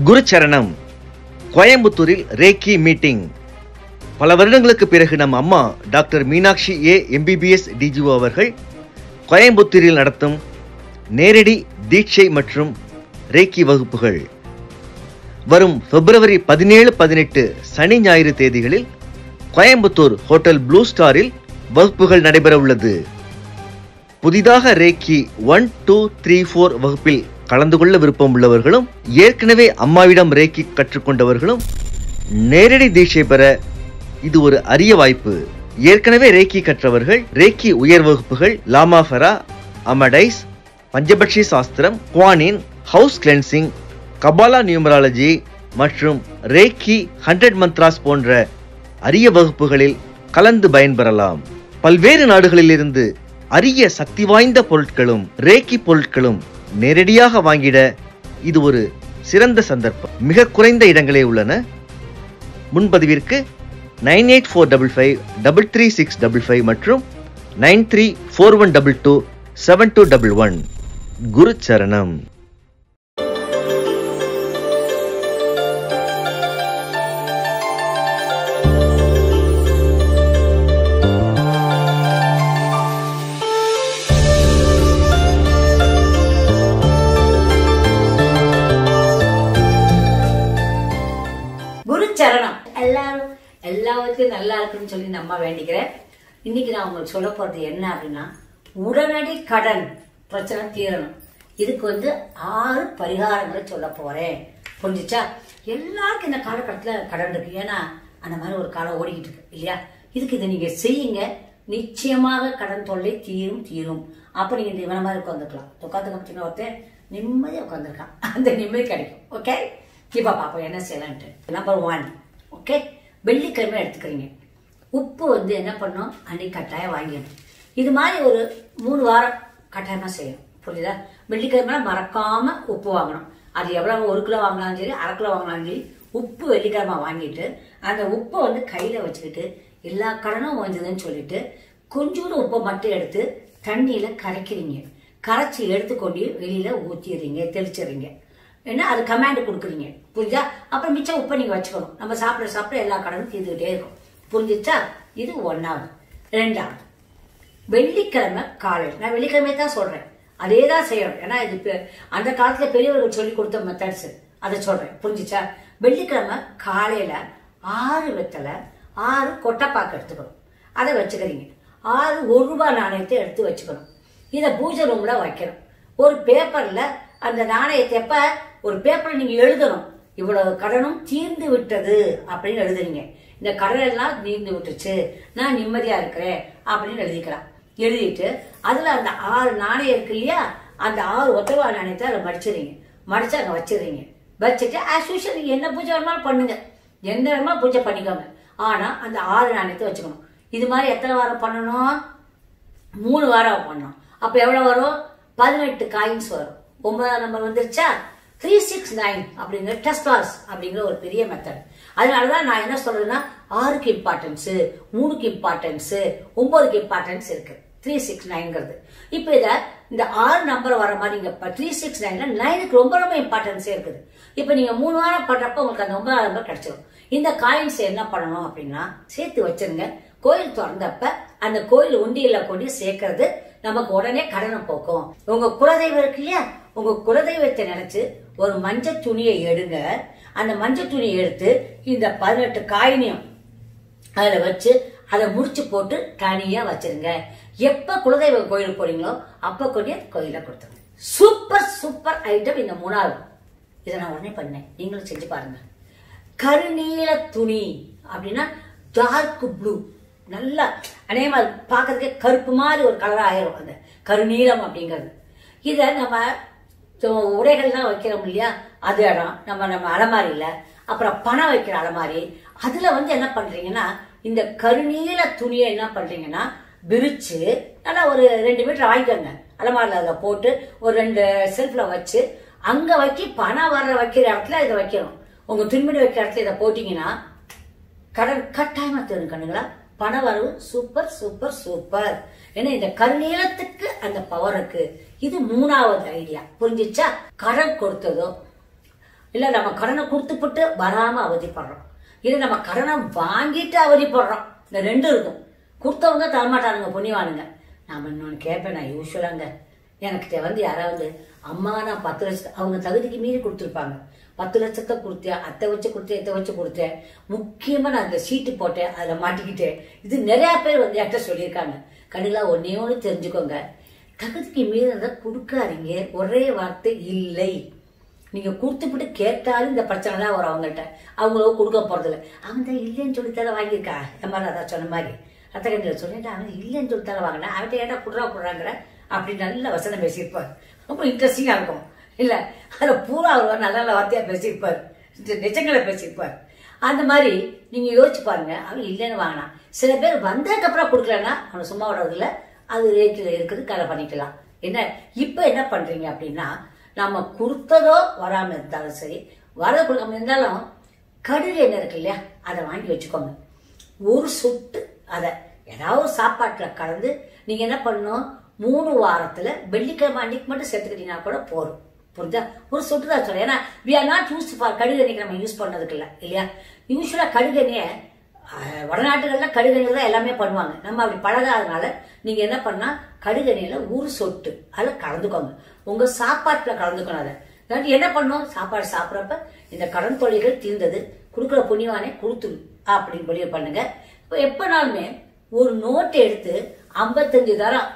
குருச்சரணம். கோயம்புத்தூரில் ரேக்கி மீட்டிங். பல வருடங்களுக்கு பிறகு நம் அம்மா டாக்டர் மீனாட்சி எம்பிபிஎஸ் டிஜிஓ அவர்கள் கோயம்புத்தூரில் நடத்தும் நேரடி தீட்சை மற்றும் ரேக்கி வகுப்புகள் வரும் பிப்ரவரி 17, 18 சனி ஞாயிறு தேதிகளில் கோயம்புத்தூர் ஹோட்டல் ப்ளூ ஸ்டாரில் வகுப்புகள் நடைபெற உள்ளது. புதிதாக ரேக்கி 1, 2, 3, 4 வகுப்பில் கலந்து கொள்ள விருப்பம் உள்ளவர்களும் ஏற்கனவே அம்மாவிடம் ரேக்கி கற்றுக்கொண்டவர்களும் நேரடி தீட்சை பெற இது ஒரு அரிய வாய்ப்பு. ஏற்கனவே ரேக்கி கற்றவர்கள் ரேக்கி உயர் வகுப்புகள் லாமாஃபெரா, அமடைஸ், பஞ்சபட்சி சாஸ்திரம், குவானின், ஹவுஸ் கிளென்சிங், கபாலா நியூமராலஜி மற்றும் ரேக்கி 100 மந்த்ராஸ் போன்ற அரிய வகுப்புகளில் கலந்து பயன்பெறலாம். பல்வேறு நாடுகளிலிருந்து அரிய சக்தி வாய்ந்த பொருட்களும் ரேக்கி பொருட்களும் நேரடியாக வாங்கிட இது ஒரு சிறந்த சந்தர்ப்பம். மிக குறைந்த இடங்களே உள்ளன. முன்பதிவிற்கு 9845533655 மற்றும் 9341227211. குருச்சரணம். சரணம். எல்லாருக்கும் நல்லா இருக்குன்னு சொல்லி நம்ம வேண்டிக்கிறேன். இன்னைக்கு நான் உங்களுக்கு சொல்ல போறது என்ன அப்படின்னா, உடனடி கடன் பிரச்சனை தீரணும். இதுக்கு 6 பரிகாரங்களை சொல்ல போறேன். புரிஞ்சுச்சா? எல்லாருக்கும் இந்த காலகட்டத்தில் கடன் இருக்கு. ஏன்னா அந்த மாதிரி ஒரு காலம் ஓடிக்கிட்டு இருக்கு இல்லையா? இதுக்கு இதை நீங்க செய்யுங்க. நிச்சயமாக கடன் தொல்லை தீரும். அப்ப நீங்க இந்த இவன மாதிரி உட்காந்துக்கலாம். உட்காந்துக்க ஒருத்தர் நிம்மதியாக உட்காந்துருக்கான். அந்த நிம்மதி கிடைக்கும். ஓகே, இப்ப பாப்போம் என்ன செய்யலான்ட்டு. நம்பர் 1, ஓகே, வெள்ளிக்கிழமை எடுத்துக்கிறீங்க. உப்பு என்ன பண்ணும், அன்னைக்கு கட்டாயம் வாங்கிடணும். இது மாதிரி ஒரு 3 வாரம் கட்டாயமா செய்யணும். புரியுதா? வெள்ளிக்கிழமை மறக்காம உப்பு வாங்கணும். அது எவ்வளவு 1 கிலோ வாங்கலாம் சரி, 1/2 கிலோ வாங்கலாம் சரி, உப்பு வெள்ளிக்கிழமை வாங்கிட்டு அந்த உப்பை கையில வச்சுக்கிட்டு எல்லா கடனும் வந்ததுன்னு சொல்லிட்டு கொஞ்சோண்டு உப்பை மட்டும் எடுத்து தண்ணியில கரைக்கிறீங்க. கரைச்சி எடுத்துக்கொண்டு வெளியில ஊத்திடுறீங்க, தெளிச்சிடுறீங்க. என்ன அது கமாண்ட் கொடுக்குறீங்க. புரிஞ்சா? அப்புறம் மிச்சம் உப்பை நீங்க வச்சுக்கணும். நம்ம சாப்பிட எல்லா கடனும் தீர்ந்துகிட்டே இருக்கும். புரிஞ்சிச்சா? இது 1வது. 2வது, வெள்ளிக்கிழமை காலையில், நான் வெள்ளிக்கிழமை தான் சொல்றேன், அதே தான் செய்யணும். ஏன்னா இது அந்த காலத்துல பெரியவர்கள் சொல்லி கொடுத்த மெத்தட்ஸ், அதை சொல்றேன். புரிஞ்சிச்சா? வெள்ளிக்கிழமை காலையில 6 வெத்தலை, 6 கொட்டைப்பாக்கு எடுத்துக்கணும். அதை வச்சுக்கிறீங்க. 6 1 ரூபாய் நாணயத்தை எடுத்து வச்சுக்கணும். இதை பூஜை ரூம்ல வைக்கணும். ஒரு பேப்பர்ல அந்த நாணயத்தை ஒரு பேப்பர்ல நீங்க எழுதணும், இவ்வளவு கடனும் தீர்ந்து விட்டது அப்படின்னு எழுதுறீங்க. இந்த கடன் எல்லாம் தீர்ந்து விட்டுச்சு, நான் நிம்மதியா இருக்கிறேன் அப்படின்னு எழுதிக்கலாம். எழுதிட்டு அதுல அந்த 6 நாணயம் இருக்கு இல்லையா, அந்த 6 ஒத்தவா நாணயத்தை அதை மடிச்சிடுறீங்க. மடிச்சு அங்க வச்சிடுறீங்க. வச்சுட்டு ஆஸ் யூஷுவல் நீங்க என்ன பூஜை வேணுமாலும் பண்ணுங்க, எந்த நேரமா பூஜை பண்ணிக்கோங்க. ஆனா அந்த 6 நாணயத்தை வச்சுக்கணும். இது மாதிரி எத்தனை வாரம் பண்ணணும்? 3 வாரம் பண்ணணும். அப்ப எவ்வளவு வரும்? 18 காயின்ஸ் வரும். 9ஆம் நம்பர் வந்துருச்சா? 369 அப்படிங்கிற டெஸ்டாஸ் அப்படிங்கிற ஒரு பெரிய மெத்தட். அதனாலதான் நான் என்ன சொல்றேன்னா, 6க்கு இம்பார்ட்டன்ஸ், 3க்கு இம்பார்ட்டன்ஸ், 9க்கு இம்பார்ட்டன்ஸ் இருக்கு. 369ங்கிறது. இப்ப இந்த 6 நம்பர் வர மாதிரி இங்க 369ல 9க்கு ரொம்ப ரொம்ப இம்பார்ட்டன்ஸே இருக்குது. இப்ப நீங்க 3 வாரம் பண்றப்ப உங்களுக்கு அந்த 9ஆம் நம்பர் கிடைச்சிடும். இந்த காயின்ஸ் என்ன பண்ணணும் அப்படின்னா, சேர்த்து வச்சிருங்க. கோயில் திறந்தப்ப அந்த கோயில் உண்டியல்ல கொண்டு சேர்க்கறது நமக்கு உடனே கடனை போக்கும். உங்க குலதெய்வம் இருக்கு இல்லையா, உங்க குலதெய்வத்தை நினைச்சு ஒரு மஞ்சள் துணியை எடுங்க. அந்த மஞ்சள் துணியை எடுத்து இந்த 18 காயினையும் அதுல வச்சு அதை முடிச்சு போட்டு தனியா வச்சிருங்க. எப்ப குலதெய்வ கோயிலுக்கு போறீங்களோ அப்ப கொண்டு கோயில கொடுத்துருங்க. சூப்பர் ஐட்டம் இந்த 3வது. இதை நான் உடனே பண்ணேன், நீங்களும் செஞ்சு பாருங்க. கருநீல துணி அப்படின்னா டார்க் ப்ளூ, நல்லா அதே மாதிரி பாக்குறதுக்கே கருப்பு மாதிரி ஒரு கலரா ஆயிரும் அந்த கருநீலம் அப்படிங்கிறது. இத நம்ம உடைகள்லாம் வைக்கிறோம் இல்லையா, அது இடம் நம்ம அலமாரியில, அப்புறம் பணம் வைக்கிற அலமாரி, அதுல என்ன பண்றீங்கன்னா, இந்த கருநீல துணியை என்ன பண்றீங்கன்னா விரிச்சு நல்லா ஒரு 2 மீட்டர் வாங்கிக்கோங்க. அலமாரில அதுல போட்டு ஒரு 2 செல்ஃப்ல வச்சு அங்க பணம் வைக்கிற இடத்துல இதை வைக்கணும். உங்க துணிமணி வைக்கிற இடத்துல இதை போட்டீங்கன்னா கடன் கட்டாயமா தரும். கண்ணுங்களா, பண வரவு சூப்பர். ஏன்னா இந்த கருநீலத்துக்கு அந்த பவர் இருக்கு. இது 3வது ஐடியா. புரிஞ்சிச்சா? கடன் கொடுத்ததோ இல்ல நம்ம கடனை கொடுத்துப்பட்டு வராம அவதிப்படுறோம், இல்ல நம்ம கடனை வாங்கிட்டு அவதிப்படுறோம். இந்த ரெண்டும் இருக்கும். கொடுத்தவங்க தரமாட்டானுங்க, புண்ணியவானுங்க. நாம இன்னொன்னு கேட்பேன், நான் யூஸ்வலாங்க எனக்கு வந்து யாராவது அம்மா நான் 10 லட்சம் அவங்க தகுதிக்கு மீறி கொடுத்துருப்பாங்க. 10 லட்சத்தை கொடுத்தேன், அத்தை வச்சு கொடுத்தேன், இத்தை வச்சு கொடுத்தேன், முக்கியமா நான் இந்த சீட்டு போட்டேன், அதில் மாட்டிக்கிட்டேன். இது நிறைய பேர் வந்து என்கிட்ட சொல்லியிருக்காங்க. கண்டிப்பா ஒன்னே ஒன்று தெரிஞ்சுக்கோங்க, தகுதிக்கு மீறி கொடுக்காதீங்க. ஒரே வார்த்தை இல்லை. நீங்க கொடுத்துட்டு கேட்டாலும் இந்த பிரச்சனை தான் வரும் அவங்கள்ட்ட. அவங்களோ கொடுக்க போறதில்ல. அவங்க தான் இல்லைன்னு சொல்லித்தார வாங்கியிருக்கா. என் மாதிரி அதான் சொன்ன மாதிரி அத்தை கண்டியில் சொல்லிட்டு அவங்க இல்லைன்னு சொல்லித்தார வாங்கினா அவர்கிட்ட ஏட்டா கொடுறாங்கிற அப்படின்னு நல்ல வசனம் பேசியிருப்பார். ரொம்ப இன்ட்ரெஸ்டிங்கா இருக்கும் இல்ல. அதுல பூரா அவர் நல்ல நல்ல வார்த்தையா பேசியிருப்பார், நிஜங்களை பேசியிருப்பார். அந்த மாதிரி நீங்க யோசிச்சு பாருங்க. அவன் இல்லைன்னு வாங்கினா, சில பேர் வந்ததுக்கு அப்புறம் கொடுக்கலன்னா அவனை சும்மா விடுறதுல அது ரேட்டில் இருக்குது, கதை பண்ணிக்கலாம். என்ன இப்ப என்ன பண்றீங்க அப்படின்னா, நம்ம கொடுத்ததோ வராம இருந்தாலும் சரி, வரத கொடுக்காம இருந்தாலும் கடுகு என்ன இருக்கு இல்லையா, அதை வாங்கி வச்சுக்கோங்க. ஒரு சொட்டு அதை ஏதாவது சாப்பாட்டுல கலந்து நீங்க என்ன பண்ணணும், 3 வாரத்துல வெள்ளிக்கிழமை அன்னைக்கு மட்டும் சேர்த்துக்கிட்டீங்கன்னா கூட போறோம். புரிஞ்சா? ஒரு சொட்டு தான் சொல்றேன். ஏன்னா we are not used for கடுகு எண்ணெய்க்கு நம்ம யூஸ் பண்ணதுக்கு இல்லை இல்லையா. யூஸ்வலா கடுகு எண்ணெயை வடநாட்டுகள்ல கடுகு எண்ணெய் தான் எல்லாமே பண்ணுவாங்க. நம்ம அப்படி பழகாதனால நீங்க என்ன பண்ணா கடுகு எண்ணெயில ஒரு சொட்டு அதில் கலந்துக்கோங்க. உங்க சாப்பாட்டுல கலந்துக்கணும். அதை என்ன பண்ணும், சாப்பாடு சாப்பிட்றப்ப இந்த கடன் தொழில்கள் தீர்ந்தது, கொடுக்குற புண்ணியவானே கொடுத்துரு அப்படின்னு முடிவு பண்ணுங்க. இப்போ எப்பனாலுமே ஒரு நோட்டை எடுத்து 55 தரம்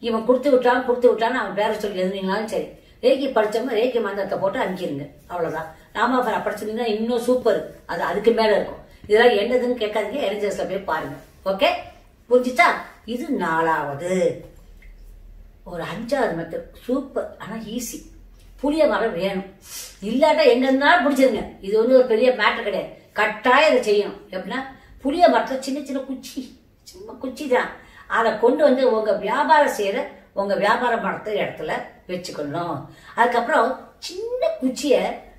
இவன் கொடுத்து விட்டான்னு அவன் பேர சொல்லி எழுதுனீங்களாலும் சரி, ரேக்கி படிச்சவங்க ரேக்கி மந்திரத்தை போட்டு அனுப்பிடுங்க. அவ்வளவுதான். ராமாபுரா படிச்சிருந்தீங்கன்னா இன்னும் சூப்பர், அது அதுக்கு மேல இருக்கும். இதெல்லாம் என்னதுன்னு கேட்காதீங்க, எரிஞ்சர்ஸ்ல போய் பாருங்க. ஓகே, புரிஞ்சுச்சா? இது 4வது. ஒரு 5வது மெத்தட் சூப்பர், ஆனா ஈஸி. புளிய மரம் வேணும், இல்லாட்டா எங்க இருந்தாலும் பிடிச்சிருங்க. இது வந்து ஒரு பெரிய மேட்டர் கிடையாது, கட்டாயம் இதை செய்யணும். எப்படின்னா புளிய மரத்துல சின்ன சின்ன குச்சி, சும்மா குச்சி தான், அதை கொண்டு வந்து உங்க வியாபாரம் செய்யற உங்க வியாபார மரத்தை இடத்துல வச்சுக்கணும். அதுக்கப்புறம் சின்ன குச்சிய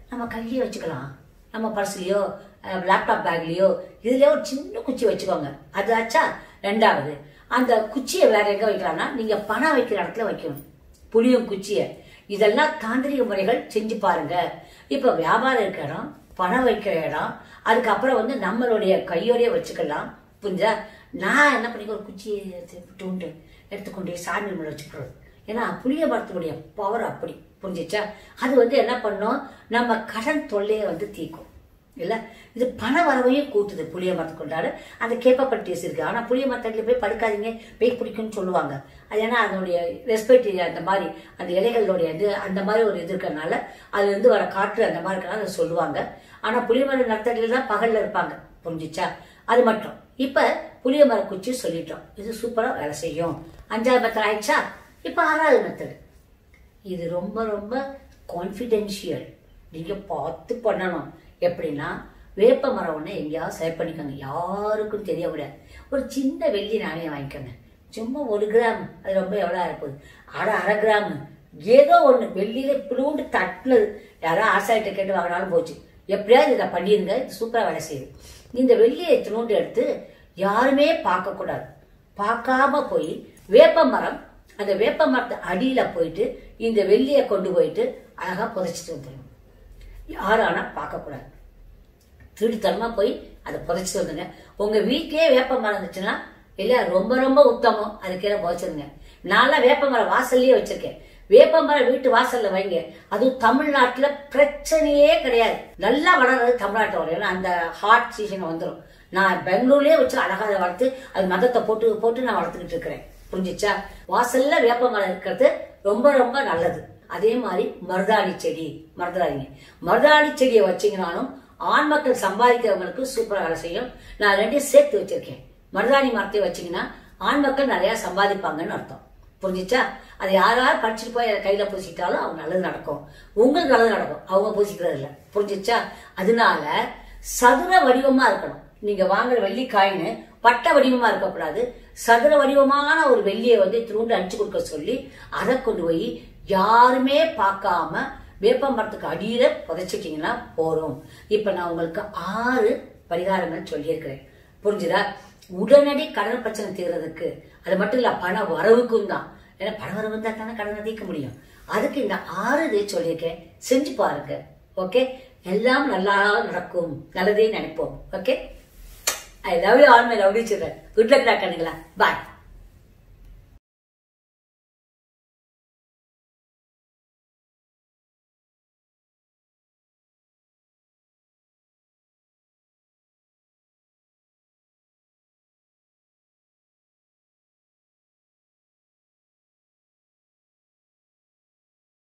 நம்ம கையிலேயே வச்சுக்கலாம், நம்ம பர்ஸ்லயோ லேப்டாப் பேக்லயோ இதுலயோ ஒரு சின்ன குச்சி வச்சுக்கோங்க. அது ஆச்சா. 2வது, அந்த குச்சியை வேற எங்க வைக்கலாம்னா நீங்க பணம் வைக்கிற இடத்துல வைக்கணும், புளியும் குச்சிய. இதெல்லாம் தாந்திரிக முறைகள் செஞ்சு பாருங்க. இப்ப வியாபாரம் இருக்கிற இடம், பணம் வைக்கிற இடம், அதுக்கப்புறம் வந்து நம்மளுடைய கையோடைய வச்சுக்கலாம். புரிஞ்சா? நான் என்ன பண்ணிக்க, ஒரு குச்சியை எடுத்துக்கொண்டே சாமி மேல வச்சுக்கிறது. ஏன்னா புளிய மரத்தினுடைய பவர் அப்படி. புரிஞ்சிச்சா? அது வந்து என்ன பண்ணும், நம்ம கடன் தொல்லையை வந்து தீக்கும் இல்ல. இது பண வரவையும் கூட்டுது. புளிய மரத்து கொண்டாடு அந்த கேப்பபிலிட்டிஸ் இருக்கு. ஆனா புளிய மரத்துல போய் படுக்காதீங்க, பேய் பிடிக்கும்னு சொல்லுவாங்க. அது ஏன்னா அதனுடைய ரெஸ்பெக்ட் அந்த மாதிரி அந்த இலைகளுடைய இது அந்த மாதிரி ஒரு இது இருக்கிறதுனால அது வந்து வர காற்று அந்த மாதிரி இருக்கிறனால அதை சொல்லுவாங்க. ஆனா புளிய மரம் நர்த்தடியில தான் பகல்ல இருப்பாங்க. புரிஞ்சிச்சா? அது மட்டும். இப்ப புளிய மர குச்சி சொல்லிட்டோம், இது சூப்பரா வேலை செய்யும். 5வது மெத்தட் ஆயிடுச்சா. இப்ப 6வது மெத்தட். இது ரொம்ப ரொம்ப கான்பிடென்ஷியல், நீங்க பார்த்து பண்ணணும். எப்படின்னா வேப்ப மரம் ஒண்ணு எங்கேயாவது செலக்ட் பண்ணிக்கோங்க, யாருக்கும் தெரிய முடியாது. ஒரு சின்ன வெள்ளி நாணயம் வாங்கிக்கோங்க, சும்மா 1 கிராம், அது ரொம்ப எவ்வளவு இருப்பது, 1/2 கிராம், ஏதோ ஒண்ணு வெள்ளியில பிளூண்டு தட்டுனது. யாராவது ஆசாயிட்ட கேட்டு வாங்கினாலும் போச்சு. எப்படியாவது இதை பண்ணிருங்க, இது சூப்பரா வேலை செய்யுது. இந்த வெள்ளியை துணூண்டு எடுத்து யாருமே பார்க்க கூடாது, பார்க்காம போய் வேப்ப மரம், அந்த வேப்ப மரத்து அடியில போயிட்டு இந்த வெள்ளியை கொண்டு போயிட்டு அழகா புதைச்சிட்டு வந்துடணும். யாரும் ஆனா பார்க்க கூடாது, திருட்டுத்தனமா போய் அதை புதைச்சிட்டு வந்துங்க. உங்க வீட்லயே வேப்ப மரம் இருந்துச்சுன்னா இல்ல ரொம்ப ரொம்ப உத்தமம், அதுக்கே புதைச்சிருங்க. நான்லாம் வேப்ப மரம் வாசல்லயே வச்சிருக்கேன். வேப்ப மரம் வீட்டு வாசல்ல வைங்க, அதுவும் தமிழ்நாட்டுல பிரச்சனையே கிடையாது. நல்லா வளர்றது தமிழ்நாட்டு வரும், ஏன்னா அந்த ஹாட் சீசன் வந்துடும். நான் பெங்களூர்லயே வச்சு அழகா அதை வளர்த்து அது மதத்தை போட்டு போட்டு நான் வளர்த்துக்கிட்டு இருக்கிறேன். புரிஞ்சிச்சா? வாசல்ல வேப்ப மரம் இருக்கிறது ரொம்ப ரொம்ப நல்லது. அதே மாதிரி மருதாணி செடி, மருதாணி செடியை வச்சீங்கன்னாலும் ஆண் மக்கள் சம்பாதிக்கிறவங்களுக்கு சூப்பரா வேலை செய்யும். நான் 2 சேர்த்து வச்சிருக்கேன். மருதாணி மரத்தை வச்சீங்கன்னா ஆண் மக்கள் நிறைய சம்பாதிப்பாங்கன்னு அர்த்தம். புரிஞ்சிச்சா? அது யாராவது படிச்சுட்டு போய் கையில பூசிட்டாலும் அவங்க நல்லது நடக்கும், உங்களுக்கு நல்லது நடக்கும், அவங்க பூசிக்கிறது இல்ல. புரிஞ்சிச்சா? அதனால சதுர வடிவமா இருக்கணும். நீங்க வாங்குற வெள்ளி காயின்னு பட்ட வடிவமா இருக்கக்கூடாது. சதுர வடிவமான ஒரு வெள்ளியை வந்து திருண்டு அடிச்சு கொடுக்க சொல்லி அதை கொண்டு போய் யாருமே பார்க்காம வேப்ப மரத்துக்கு அடியில புதைச்சிட்டீங்கன்னா போறோம். இப்ப நான் உங்களுக்கு 6 பரிகாரங்கள் சொல்லியிருக்கிறேன். புரிஞ்சுதா? உடனடி கடன் பிரச்சனை தீர்றதுக்கு, அது மட்டும் இல்ல பண வரவுக்கும் தான். ஏன்னா பண வரவு தான் தானே கடனை தீர்க்க முடியும். அதுக்கு இந்த 6 இதை சொல்லியிருக்கேன், செஞ்சு பாருங்க. ஓகே, எல்லாம் நல்லா நடக்கும், நல்லதே நினைப்போம். Okay, I love you all my lovely children. Good luck கண்ணுங்களா. பாய்.